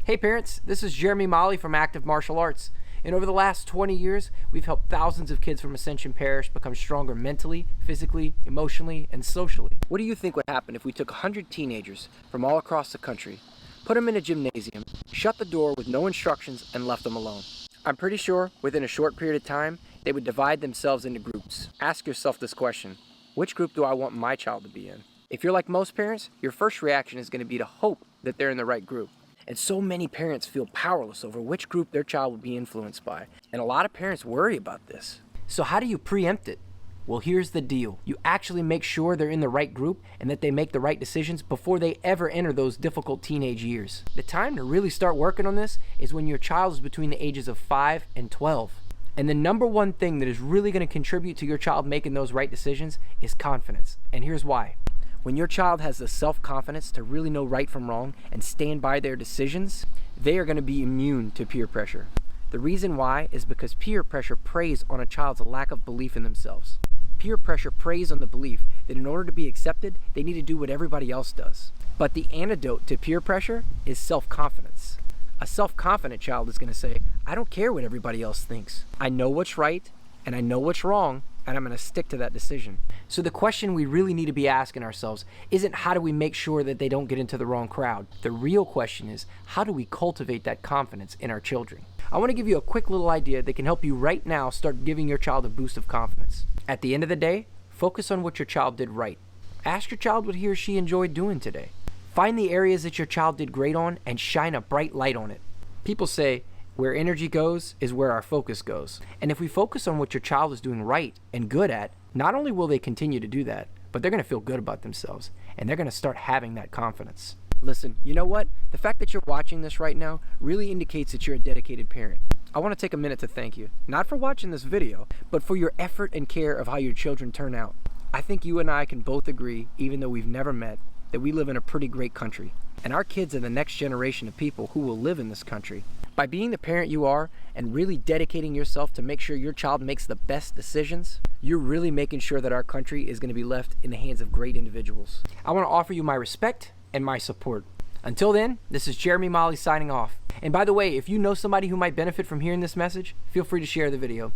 Hey parents, this is Jeremy Molly from Active Martial Arts. And over the last 20 years, we've helped thousands of kids from Ascension Parish become stronger mentally, physically, emotionally, and socially. What do you think would happen if we took 100 teenagers from all across the country, put them in a gymnasium, shut the door with no instructions, and left them alone? I'm pretty sure within a short period of time, they would divide themselves into groups. Ask yourself this question: which group do I want my child to be in? If you're like most parents, your first reaction is going to be to hope that they're in the right group. And so many parents feel powerless over which group their child will be influenced by. And a lot of parents worry about this. So how do you preempt it? Well, here's the deal. You actually make sure they're in the right group and that they make the right decisions before they ever enter those difficult teenage years. The time to really start working on this is when your child is between the ages of 5 and 12. And the number one thing that is really going to contribute to your child making those right decisions is confidence. And here's why. When your child has the self-confidence to really know right from wrong and stand by their decisions, they are going to be immune to peer pressure. The reason why is because peer pressure preys on a child's lack of belief in themselves. Peer pressure preys on the belief that in order to be accepted, they need to do what everybody else does. But the antidote to peer pressure is self-confidence. A self-confident child is going to say, I don't care what everybody else thinks. I know what's right and I know what's wrong, and I'm going to stick to that decision. So the question we really need to be asking ourselves isn't how do we make sure that they don't get into the wrong crowd. The real question is, how do we cultivate that confidence in our children? I want to give you a quick little idea that can help you right now start giving your child a boost of confidence. At the end of the day, focus on what your child did right. Ask your child what he or she enjoyed doing today. Find the areas that your child did great on and shine a bright light on it. People say, where energy goes is where our focus goes. And if we focus on what your child is doing right and good at, not only will they continue to do that, but they're going to feel good about themselves and they're going to start having that confidence. Listen, you know what? The fact that you're watching this right now really indicates that you're a dedicated parent. I want to take a minute to thank you, not for watching this video, but for your effort and care of how your children turn out. I think you and I can both agree, even though we've never met, that we live in a pretty great country. And our kids are the next generation of people who will live in this country. By being the parent you are and really dedicating yourself to make sure your child makes the best decisions, you're really making sure that our country is going to be left in the hands of great individuals. I want to offer you my respect and my support. Until then, this is Jeremy Molly signing off. And by the way, if you know somebody who might benefit from hearing this message, feel free to share the video.